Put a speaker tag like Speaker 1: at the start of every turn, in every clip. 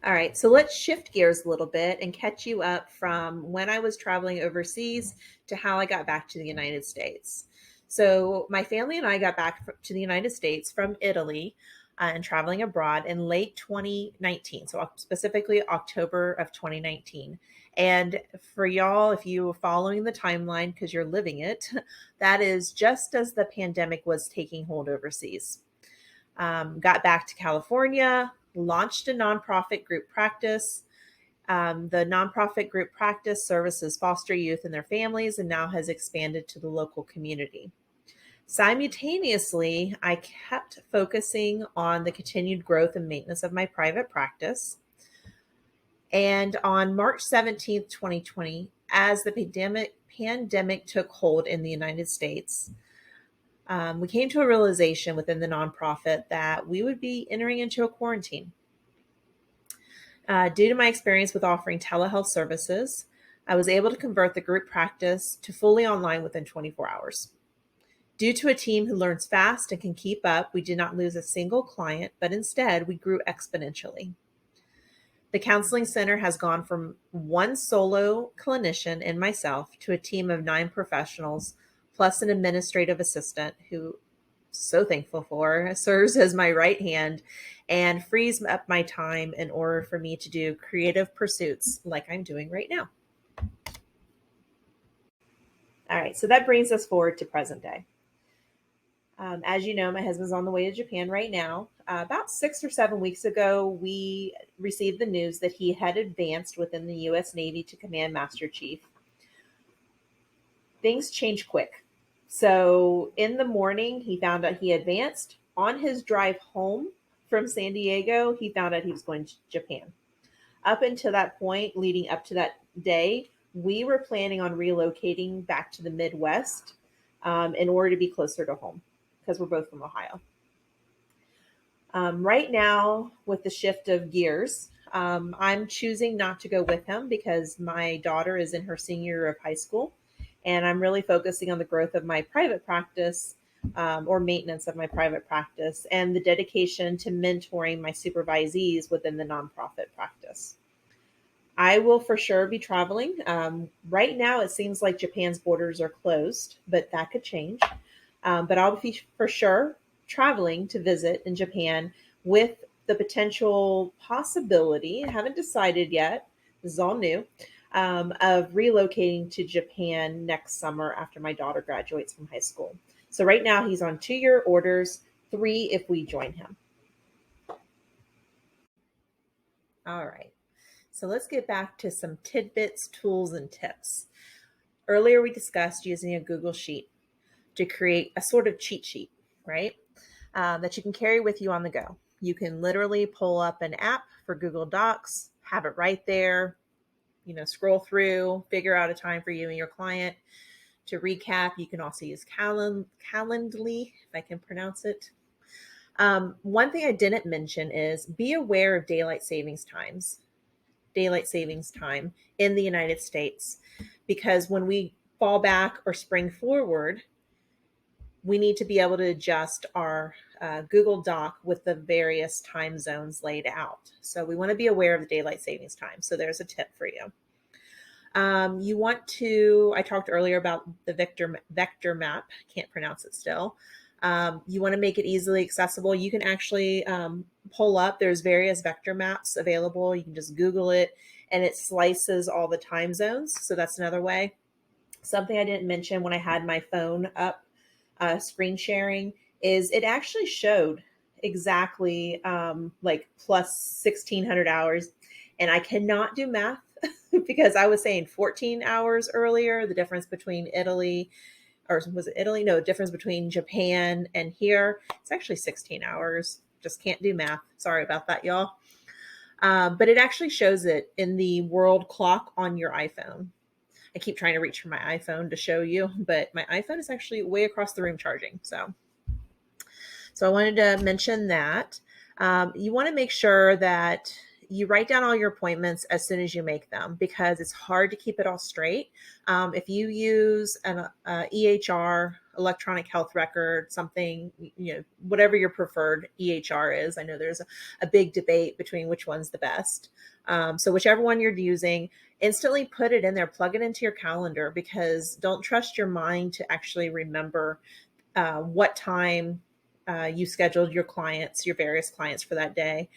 Speaker 1: All right, so let's shift gears a little bit and catch you up from when I was traveling overseas to how I got back to the United States. So, my family and I got back to the United States from Italy and traveling abroad in late 2019, so specifically October of 2019. And for y'all, if you were following the timeline because you're living it, that is just as the pandemic was taking hold overseas. Got back to California, launched a nonprofit group practice. The nonprofit group practice services foster youth and their families and now has expanded to the local community. Simultaneously, I kept focusing on the continued growth and maintenance of my private practice. And on March 17th, 2020, as the pandemic took hold in the United States, we came to a realization within the nonprofit that we would be entering into a quarantine. Due to my experience with offering telehealth services, I was able to convert the group practice to fully online within 24 hours. Due to a team who learns fast and can keep up, we did not lose a single client, but instead we grew exponentially. The counseling center has gone from one solo clinician and myself to a team of 9 professionals, plus an administrative assistant who, so thankful for, serves as my right hand and frees up my time in order for me to do creative pursuits like I'm doing right now. All right, so that brings us forward to present day. As you know, my husband's on the way to Japan right now. About 6 or 7 weeks ago, we received the news that he had advanced within the U.S. Navy to Command Master Chief. Things change quick. So in the morning, he found out he advanced. On his drive home from San Diego, he found out he was going to Japan. Up until that point, leading up to that day, we were planning on relocating back to the Midwest in order to be closer to home because we're both from Ohio. Right now, with the shift of gears, I'm choosing not to go with him because my daughter is in her senior year of high school, and I'm really focusing on the growth of my private practice or maintenance of my private practice and the dedication to mentoring my supervisees within the nonprofit practice. I will for sure be traveling. Right now, it seems like Japan's borders are closed, but that could change. But I'll be for sure traveling to visit in Japan with the potential possibility, I haven't decided yet, this is all new, of relocating to Japan next summer after my daughter graduates from high school. So right now he's on 2-year orders, 3 if we join him. All right. So let's get back to some tidbits, tools, and tips. Earlier we discussed using a Google Sheet to create a sort of cheat sheet, right? That you can carry with you on the go. You can literally pull up an app for Google Docs, have it right there, scroll through, figure out a time for you and your client to recap. You can also use Calendly, if I can pronounce it. One thing I didn't mention is be aware of daylight savings time in the United States, because when we fall back or spring forward, we need to be able to adjust our Google Doc with the various time zones laid out. So we want to be aware of the daylight savings time. So there's a tip for you. You want to, I talked earlier about the vector map, can't pronounce it still. You want to make it easily accessible. You can actually pull up, there's various vector maps available. You can just Google it and it slices all the time zones. So that's another way. Something I didn't mention when I had my phone up, screen sharing, is it actually showed exactly like plus 1,600 hours. And I cannot do math because I was saying 14 hours earlier, the difference between Italy, or was it Italy? No, the difference between Japan and here. It's actually 16 hours. Just can't do math. Sorry about that, y'all. But it actually shows it in the world clock on your iPhone. I keep trying to reach for my iPhone to show you, but my iPhone is actually way across the room charging. So I wanted to mention that. You want to make sure that you write down all your appointments as soon as you make them, because it's hard to keep it all straight. If you use an EHR, electronic health record, something, whatever your preferred EHR is. I know there's a big debate between which one's the best. So whichever one you're using, instantly put it in there, plug it into your calendar, because don't trust your mind to actually remember what time you scheduled your various clients for that day.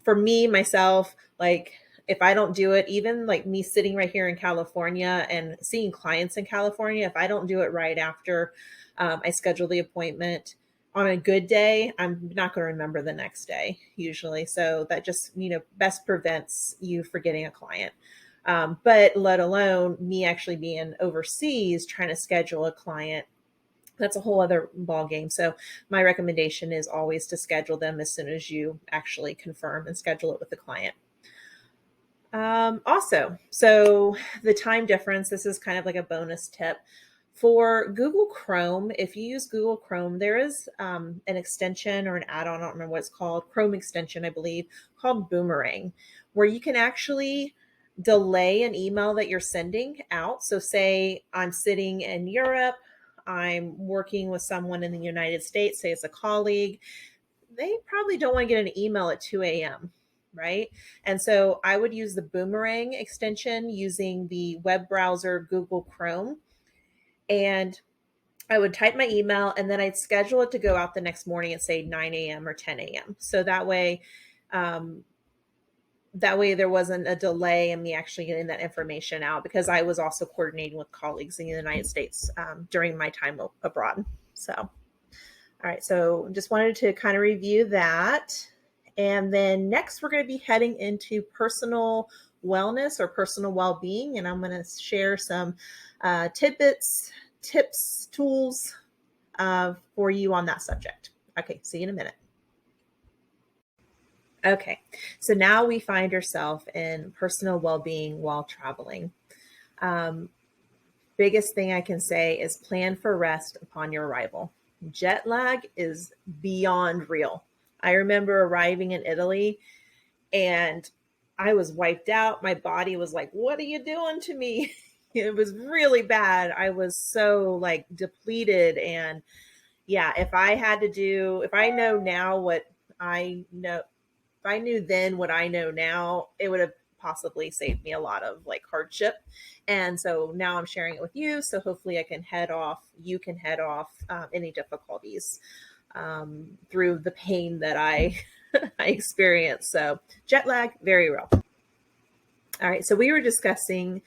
Speaker 1: For me, myself, like if I don't do it, even like me sitting right here in California and seeing clients in California, if I don't do it right after I schedule the appointment on a good day, I'm not going to remember the next day usually. So that just, best prevents you forgetting a client. But let alone me actually being overseas trying to schedule a client, that's a whole other ball game. So my recommendation is always to schedule them as soon as you actually confirm and schedule it with the client. Also, so the time difference, this is kind of like a bonus tip. For Google Chrome, if you use Google Chrome, there is an extension or an add-on, I don't remember what it's called, Chrome extension, I believe, called Boomerang, where you can actually delay an email that you're sending out. So say I'm sitting in Europe, I'm working with someone in the United States, say it's a colleague, they probably don't want to get an email at 2 a.m., right? And so I would use the Boomerang extension using the web browser Google Chrome, and I would type my email and then I'd schedule it to go out the next morning at say 9 a.m. or 10 a.m. So that way there wasn't a delay in me actually getting that information out, because I was also coordinating with colleagues in the United States during my time abroad. So, all right. So just wanted to kind of review that. And then next we're going to be heading into personal wellness or personal well-being. And I'm going to share some tidbits, tips, tools for you on that subject. Okay. See you in a minute. Okay, so now we find ourselves in personal well-being while traveling. Biggest thing I can say is plan for rest upon your arrival. Jet lag is beyond real. I remember arriving in Italy and I was wiped out. My body was like, what are you doing to me? It was really bad. I was so like depleted. And yeah, if I know now what I know, if I knew then what I know now, it would have possibly saved me a lot of like hardship. And so now I'm sharing it with you. So hopefully you can head off any difficulties through the pain that I experienced. So jet lag, very real. All right. So we were discussing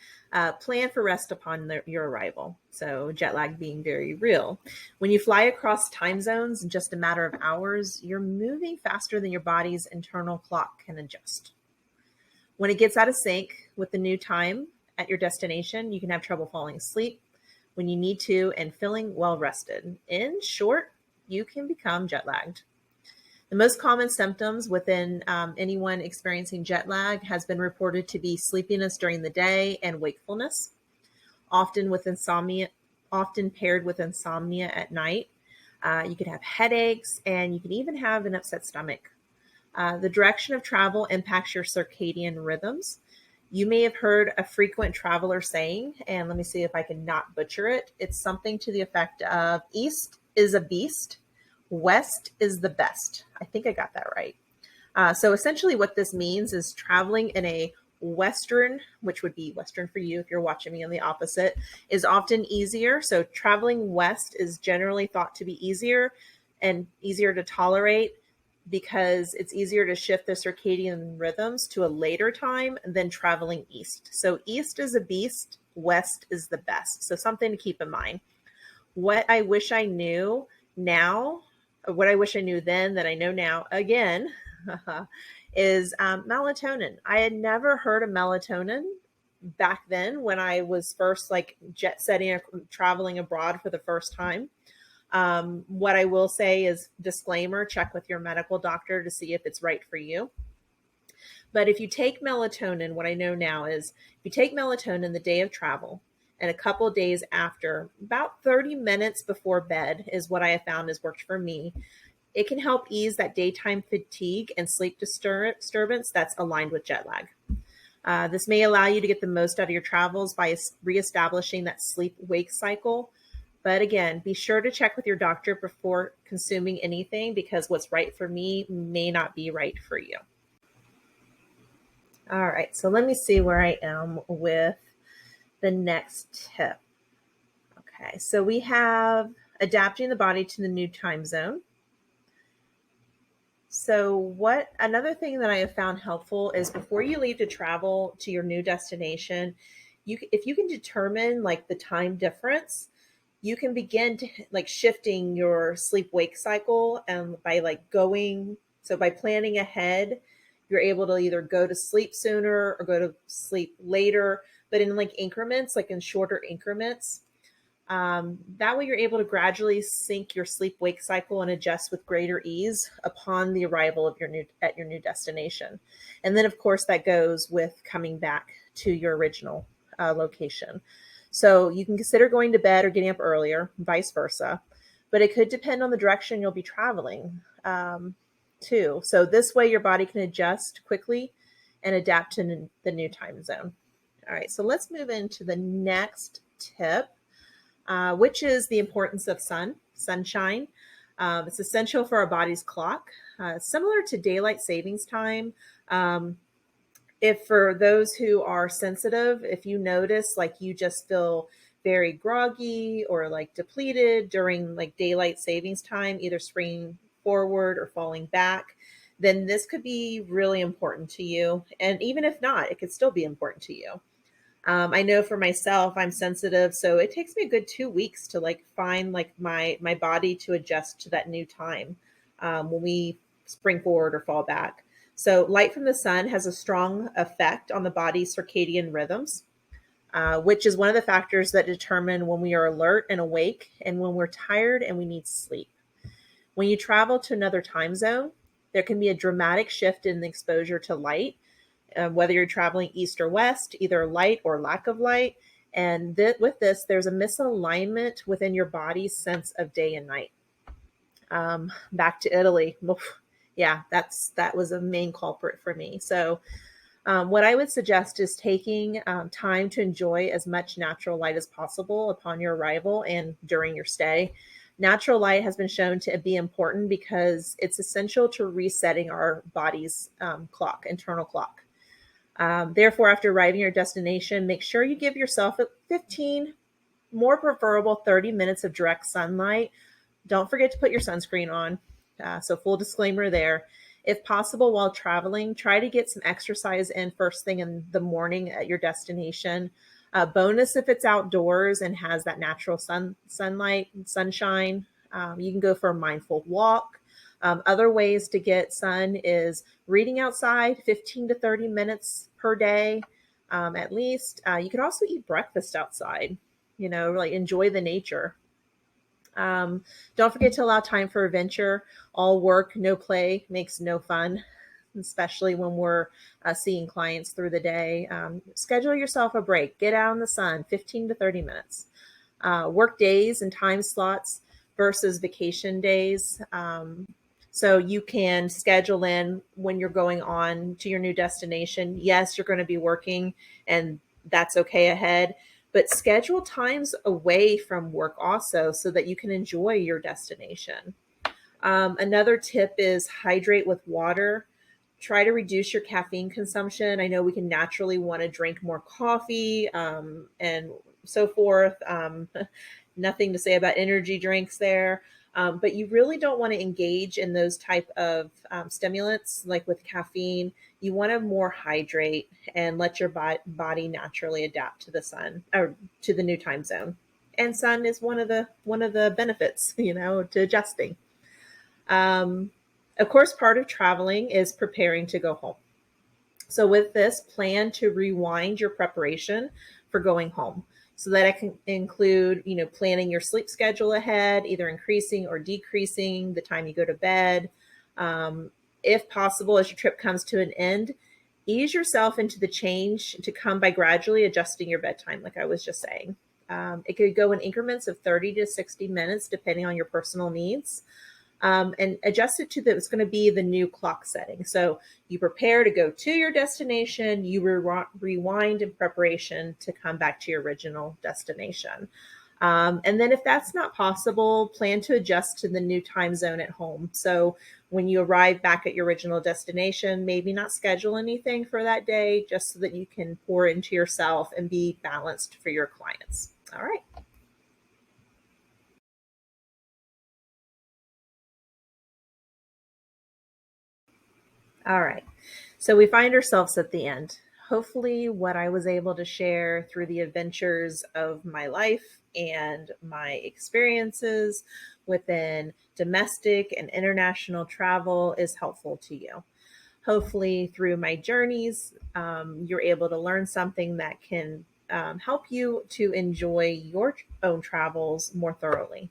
Speaker 1: plan for rest upon your arrival. So jet lag being very real. When you fly across time zones in just a matter of hours, you're moving faster than your body's internal clock can adjust. When it gets out of sync with the new time at your destination, you can have trouble falling asleep when you need to and feeling well rested. In short, you can become jet lagged. The most common symptoms within anyone experiencing jet lag has been reported to be sleepiness during the day and wakefulness, often paired with insomnia at night. You could have headaches, and you can even have an upset stomach. The direction of travel impacts your circadian rhythms. You may have heard a frequent traveler saying, and let me see if I can not butcher it. It's something to the effect of east is a beast, west is the best. I think I got that right. So essentially what this means is traveling in a Western, which would be Western for you if you're watching me on the opposite, is often easier. So traveling west is generally thought to be easier and easier to tolerate because it's easier to shift the circadian rhythms to a later time than traveling east. So east is a beast, west is the best. So something to keep in mind. What I wish I knew now, what I wish I knew then that I know now again, is melatonin. I had never heard of melatonin back then when I was first like jet setting or traveling abroad for the first time. What I will say is disclaimer, check with your medical doctor to see if it's right for you. But if you take melatonin, what I know now is if you take melatonin the day of travel and a couple of days after, about 30 minutes before bed is what I have found has worked for me. It can help ease that daytime fatigue and sleep disturbance that's aligned with jet lag. This may allow you to get the most out of your travels by reestablishing that sleep-wake cycle. But again, be sure to check with your doctor before consuming anything, because what's right for me may not be right for you. All right, so let me see where I am with the next tip. Okay, so we have adapting the body to the new time zone. So another thing that I have found helpful is before you leave to travel to your new destination, if you can determine like the time difference, you can begin to like shifting your sleep wake cycle, and by planning ahead, you're able to either go to sleep sooner or go to sleep later, but in like increments, like in shorter increments. That way you're able to gradually sync your sleep wake cycle and adjust with greater ease upon the arrival of your new destination. And then of course that goes with coming back to your original location. So you can consider going to bed or getting up earlier, vice versa, but it could depend on the direction you'll be traveling too. So this way your body can adjust quickly and adapt to the new time zone. All right, so let's move into the next tip, which is the importance of sunshine. It's essential for our body's clock, similar to daylight savings time. If for those who are sensitive, if you notice like you just feel very groggy or like depleted during like daylight savings time, either springing forward or falling back, then this could be really important to you. And even if not, it could still be important to you. I know for myself, I'm sensitive, so it takes me a good 2 weeks to like find like my body to adjust to that new time when we spring forward or fall back. So light from the sun has a strong effect on the body's circadian rhythms, which is one of the factors that determine when we are alert and awake and when we're tired and we need sleep. When you travel to another time zone, there can be a dramatic shift in the exposure to light, whether you're traveling east or west, either light or lack of light. And with this, there's a misalignment within your body's sense of day and night. Back to Italy. Yeah, that was a main culprit for me. So what I would suggest is taking time to enjoy as much natural light as possible upon your arrival and during your stay. Natural light has been shown to be important because it's essential to resetting our body's internal clock. Therefore, after arriving at your destination, make sure you give yourself 15, more preferable 30 minutes of direct sunlight. Don't forget to put your sunscreen on. So full disclaimer there. If possible, while traveling, try to get some exercise in first thing in the morning at your destination. Bonus if it's outdoors and has that natural sunlight and sunshine. You can go for a mindful walk. Other ways to get sun is reading outside 15 to 30 minutes per day, at least. You can also eat breakfast outside, really enjoy the nature. Don't forget to allow time for adventure. All work, no play makes no fun, especially when we're seeing clients through the day. Schedule yourself a break. Get out in the sun, 15 to 30 minutes. Work days and time slots versus vacation days. So you can schedule in when you're going on to your new destination. Yes, you're going to be working, and that's okay ahead, but schedule times away from work also so that you can enjoy your destination. Another tip is hydrate with water. Try to reduce your caffeine consumption. I know we can naturally want to drink more coffee and so forth. Nothing to say about energy drinks there. But you really don't want to engage in those type of stimulants like with caffeine. You want to more hydrate and let your body naturally adapt to the sun or to the new time zone. And sun is one of the benefits, to adjusting. Of course, part of traveling is preparing to go home. So with this, plan to rewind your preparation for going home. So that it can include, planning your sleep schedule ahead, either increasing or decreasing the time you go to bed. If possible, as your trip comes to an end, ease yourself into the change to come by gradually adjusting your bedtime, like I was just saying. It could go in increments of 30 to 60 minutes, depending on your personal needs. and adjust it to it's going to be the new clock setting. So you prepare to go to your destination, you rewind in preparation to come back to your original destination. And then if that's not possible, plan to adjust to the new time zone at home. So when you arrive back at your original destination, maybe not schedule anything for that day, just so that you can pour into yourself and be balanced for your clients. All right. All right. So we find ourselves at the end. Hopefully, what I was able to share through the adventures of my life and my experiences within domestic and international travel is helpful to you. Hopefully, through my journeys, you're able to learn something that can help you to enjoy your own travels more thoroughly.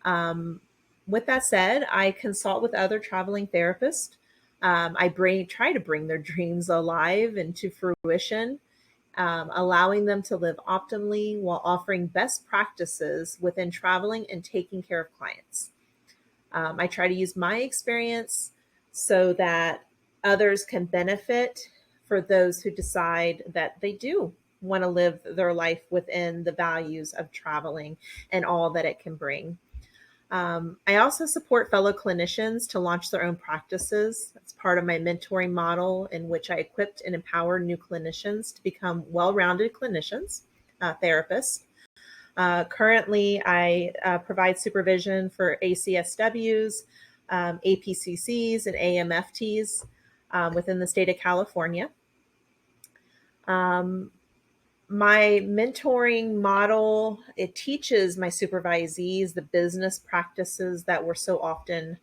Speaker 1: Um, with that said, I consult with other traveling therapists. Try to bring their dreams alive and to fruition, allowing them to live optimally while offering best practices within traveling and taking care of clients. I try to use my experience so that others can benefit for those who decide that they do want to live their life within the values of traveling and all that it can bring. I also support fellow clinicians to launch their own practices. That's part of my mentoring model, in which I equipped and empower new clinicians to become well rounded clinicians, therapists. Currently, I provide supervision for ACSWs, APCCs, and AMFTs within the state of California. My mentoring model, it teaches my supervisees the business practices that were so often,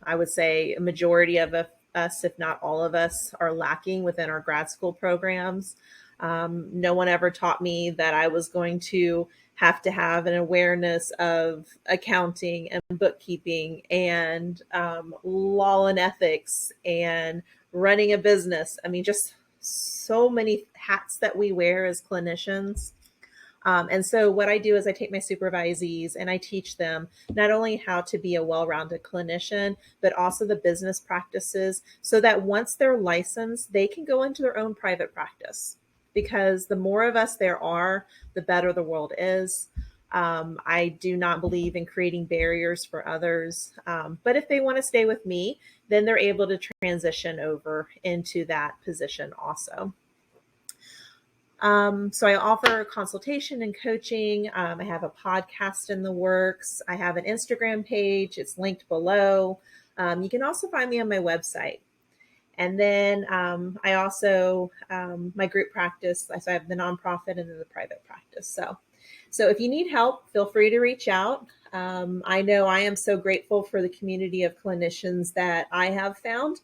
Speaker 1: I would say, a majority of us, if not all of us, are lacking within our grad school programs. No one ever taught me that I was going to have an awareness of accounting and bookkeeping and law and ethics and running a business. I mean, just so many hats that we wear as clinicians. And so what I do is I take my supervisees and I teach them not only how to be a well-rounded clinician, but also the business practices, so that once they're licensed, they can go into their own private practice. Because the more of us there are, the better the world is. I do not believe in creating barriers for others. But if they want to stay with me, then they're able to transition over into that position also. So I offer consultation and coaching. I have a podcast in the works. I have an Instagram page. It's linked below. You can also find me on my website. And then I also, my group practice, so I have the nonprofit and then the private practice. So if you need help, feel free to reach out. I know I am so grateful for the community of clinicians that I have found.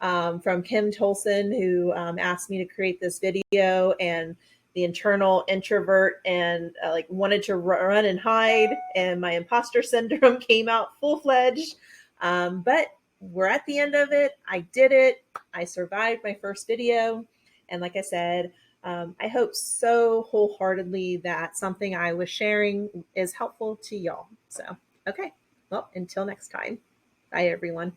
Speaker 1: From Kim Tolson, who asked me to create this video, and the internal introvert and like wanted to run and hide, and my imposter syndrome came out full fledged. But we're at the end of it. I did it. I survived my first video. And like I said, I hope so wholeheartedly that something I was sharing is helpful to y'all. So, okay. Well, until next time. Bye, everyone.